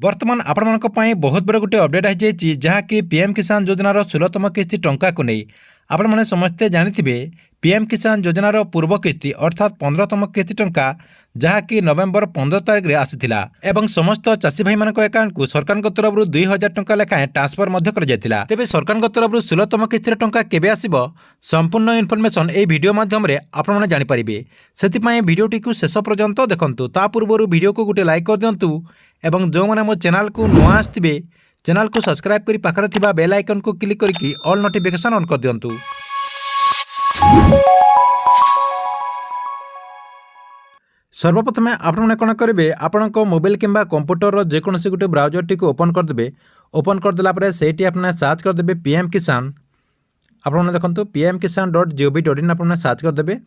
बर्तमान आपको बहुत बड़ गोटे अपडेट आई जहाँकि पीएम किसान योजनार 16तम किस्ती टंका को नहीं आपण मैंने समस्ते जानी पीएम किसान योजनार पूर्व किस्ती अर्थात 15तम किस्ती टंका जहाँकि नवेम्बर 15 तारिख में आसीथिला एवं समस्त चाषी भाई मान अकाउंट को सरकार तरफ 2000 टंका लेखाएं ट्रांसफर तेज सरकार तरफ 16तम किस्ती टंका केबे आसीबो संपूर्ण इनफॉरमेशन ए वीडियो माध्यम आपण मैंने जानीपारे से भिडियोटी को शेष पर्यंत देखंतु ता पूर्व वीडियो को गोटे लाइक कर दिंतु एवं जो मैंने मो चैनल को नुआ आसथिबे चैनल को सब्सक्राइब करी पाखरे थिबा बेल आइकन को क्लिक करके ऑल नोटिफिकेशन ऑन कर दिंतु। सर्वप्रथम आपने कौन करेंगे आपण मोबाइल किंबा कंप्यूटर जेकोसी गोटे ब्राउजर टी ओपन करदे ओपन करदेला से आपने सर्च करदे पीएम किसान आपने देखो pmkisan.gov.in आपने सर्च करदे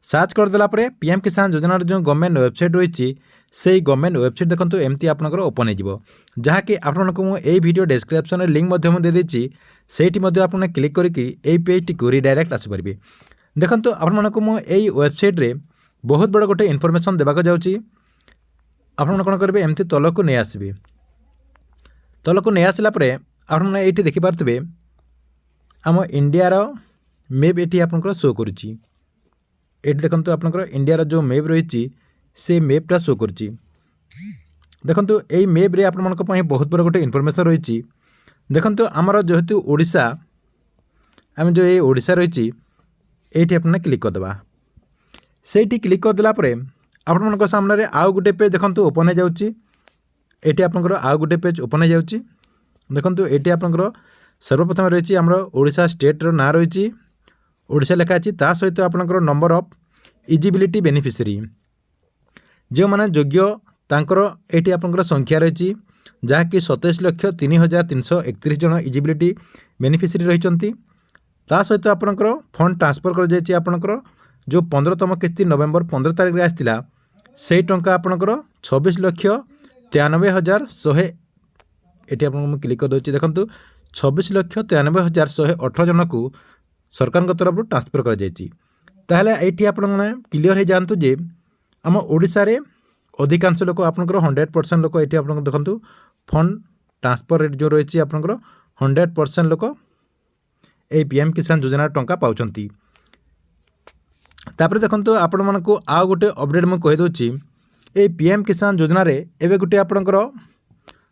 सर्च करदेला पीएम किसान योजनार जो गवर्नमेंट वेबसाइट रही से गवर्नमेंट वेबसाइट देखो एमती आपंकर ओपन हो जहाँकि आपको मुझे वीडियो डिस्क्रिप्शन में लिंक देदेची से आपने क्लिक करके पेज टी रिडायरेक्ट आसपारे देखो आपको मुझे वेबसाइट रे बहुत बड़ गोटे इनफॉरमेशन देवाक जाऊँगी आपड़ कौन करेंगे एमती तल को नहीं आसबे तल को नहीं आसला आपने ये देखिपे आम इंडियार मैप ये आपंकर शो करुच्ची ये देखो आपंकर इंडियार जो मैप रही से मैपटा शो करुच्ची देखो यही मैप रे आपण बहुत बड़ गोटे इनफॉरमेशन रही देखो आमर जेहेतु ओडिशा आम जो ये ओडिशा रही ये आपने क्लिक करदे से क्लिक करदेला आपण सामने आउ गोटे पेज देखो ओपन हो जाऊँगी ये आपंकर आउ गोटे पेज ओपन हो जाऊँगी देखो ये आपंकर सर्वप्रथम रही आमर ओडिशा स्टेट ना रही ओडिशा लिखा अच्छी ता सहित आपंकर नंबर ऑफ इजिबिलिटी बेनिफिशियरी जो मैंने योग्य तांकर एटी आपंकर संख्या रही जहाँकि 27,03,331 जन इजिबिलिटी बेनिफिशियरी रही सहित आपंकर फंड ट्रांसफर कर आपंकर जो 15तम किस्ती नवेम्बर 15 तारिख में आसाला से टंका आपंकर 26,93,100 ये आप क्लिक कर दूसरी देखो 26,93,118 जन को सरकार तरफ ट्रांसफर कर आपने क्लीयर हो जातु जे आम ओडिशा रे अधिकांश लोक आपंकर 100% लोक ये आप देखो फंड ट्रांसफर रेट जो रही आपंकर 100% लोक ये पीएम किसान योजना टंका पाउछंती तापर देखो आपण मानक आउ गोटे अपडेट मुझे कहीदे ये पीएम किसान योजना रे एवं गोटे आपंकर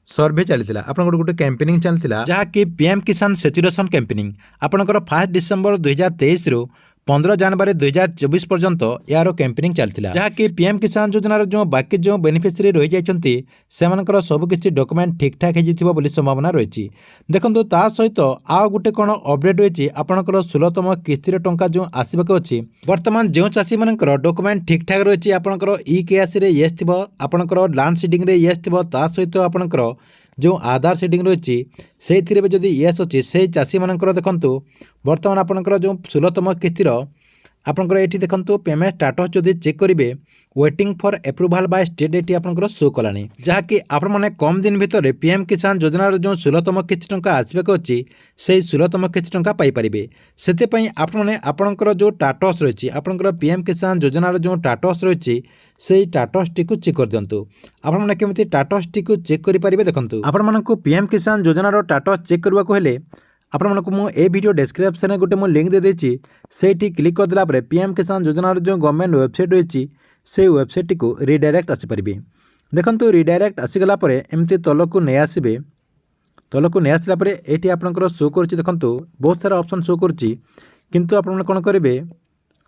सर्वे चली आप गोटे कैंपेनिंग चलता जहाँकि पीएम किसान सेचुरेशन कैंपेनिंग आपंकर 1 डिसेम्बर 2023 रु 15 जनवरी 2024 पर्यंत यार कैंपेनिंग चलता जहाँकि पीएम किसान योजनार जो बाकी जो बेनिफिशियरी रही जाती से सबकि डॉक्यूमेंट ठीक ठाक हो संभावना रही देखो ता सहित आउ गोटे कौन अपडेट रही आपंकर 16तम किस्ती टंका जो आसवाक अच्छी बर्तमान जो चाषी मानकर डॉक्यूमेंट ठीक ठाक रही आपंकर ई-केआईसी येस थी आपंकर लैंड सीडिंग रे येस थी सहित आपंकर जो आधार सीडिंग रही से जदि येस अच्छी से चाषी मानकर देखु बर्तमान आपंकर जो 16तम किस्तीर आपंकर ये देखो पेमेंट स्टाटस जदि चेक करेंगे waiting for approval by state ये आपंकर शो कलानी जहाँकि आपने कम दिन भितर पीएम किसान योजनार जो 16तम किस्ती टंका आसवाक अच्छी से 16तम किस्ती टंका पाइपारे से आपने आपंकर जो स्टाटस रही आपंकर पीएम किसान योजनार जो स्टाटस रही से स्टाटस टी चेक कर दिंतु आपने केमी स्टाटस टी चेक करेंगे देखो आपण पीएम किसान योजनार स्टाटस चेक करने हेले आपको मुझे वीडियो डिस्क्रिप्शन में गोटे मुझे लिंक देदेची से क्लिक करदेला पीएम किसान योजनार जो गवर्नमेंट वेबसाइट रही से वेबसाइट को रिडायरेक्ट आसीपारे देखो रिडायरेक्ट आसीगला एमती तल को नहीं आसबे तल को नहीं आसला ये आपंकर शो कर देखो बहुत सारा ऑप्शन शो करूँ आपने कौन करेंगे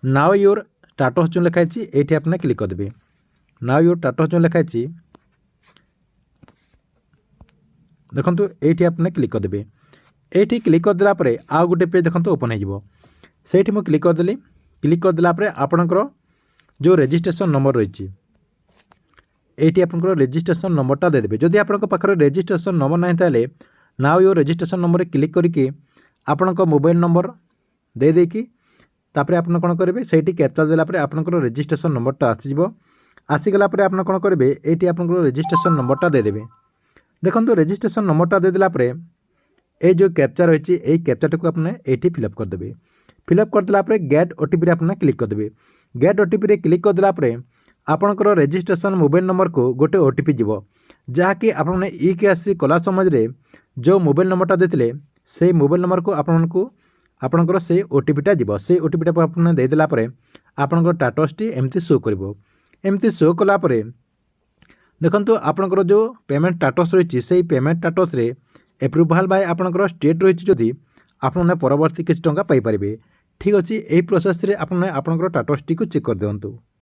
नाउ योर स्टाटस जो लिखाई ये आपने क्लिक करदे नाउ योर स्टाटस जो लिखाई देखो ये आपने क्लिक करदे ये क्लिक करदेला आउ गोटे पेज देखो ओपन हो मुझे क्लिक करदेली क्लिक करदेला आपणकर जो रजिस्ट्रेशन नंबर रही ये आपंकर रजिस्ट्रेशन नंबरटा देदेवे जदि आप रजिस्ट्रेशन नंबर ना ताले नाउ यो रजिस्ट्रेशन नंबर क्लिक करके आपण मोबाइल नंबर दे देकी तापर आप कौन करेंगे से कैप्चा देला आपंकर रजिस्ट्रेशन नंबरटा आसीगला आप कौन करेंगे ये आपंकर रजिस्ट्रेशन नंबरटा देदेवे देखो रजिस्ट्रेशन नंबरटा देदेला ये जो कैप्चा रही है कैप्चाटा को आपने ये फिलअप करदे फिलअप करदेला गेट ओटीपी आपने क्लिक करदे गेट ओटीपी क्लिक करदेला ଆପଣଙ୍କର ରେଜିଷ୍ଟ୍ରେସନ୍ ମୋବାଇଲ୍ ନମ୍ବରକୁ ଗୋଟେ OTP ଯିବ, ଯାହାକି ଆପଣମାନେ ଇ-KYC କଲା ସମୟରେ ଯେଉଁ ମୋବାଇଲ୍ ନମ୍ବରଟା ଦେଇଥିଲେ ସେଇ ମୋବାଇଲ୍ ନମ୍ବରକୁ ଆପଣଙ୍କର ସେଇ OTPଟା ଯିବ। ସେଇ OTPଟାକୁ ଆପଣ ଦେଇଦେଲା ପରେ ଆପଣଙ୍କର ଷ୍ଟାଟସ୍ଟି ଏମିତି ଶୋ କରିବ। ଏମିତି ଶୋ କଲା ପରେ ଦେଖନ୍ତୁ ଆପଣଙ୍କର ଯେଉଁ ପେମେଣ୍ଟ ଷ୍ଟାଟସ୍ ରହିଛି ସେଇ ପେମେଣ୍ଟ ଷ୍ଟାଟସ୍ରେ ଏପ୍ରୁଭାଲ୍ ବାଇ ଆପଣଙ୍କର ଷ୍ଟେଟ୍ ରହିଛି ଯଦି ଆପଣମାନେ ପରବର୍ତ୍ତୀ କିଛି ଟଙ୍କା ପାଇପାରିବେ। ଠିକ୍ ଅଛି, ଏହି ପ୍ରୋସେସ୍ରେ ଆପଣମାନେ ଆପଣଙ୍କର ଷ୍ଟାଟସ୍ଟିକୁ ଚେକ୍ କରିଦିଅନ୍ତୁ।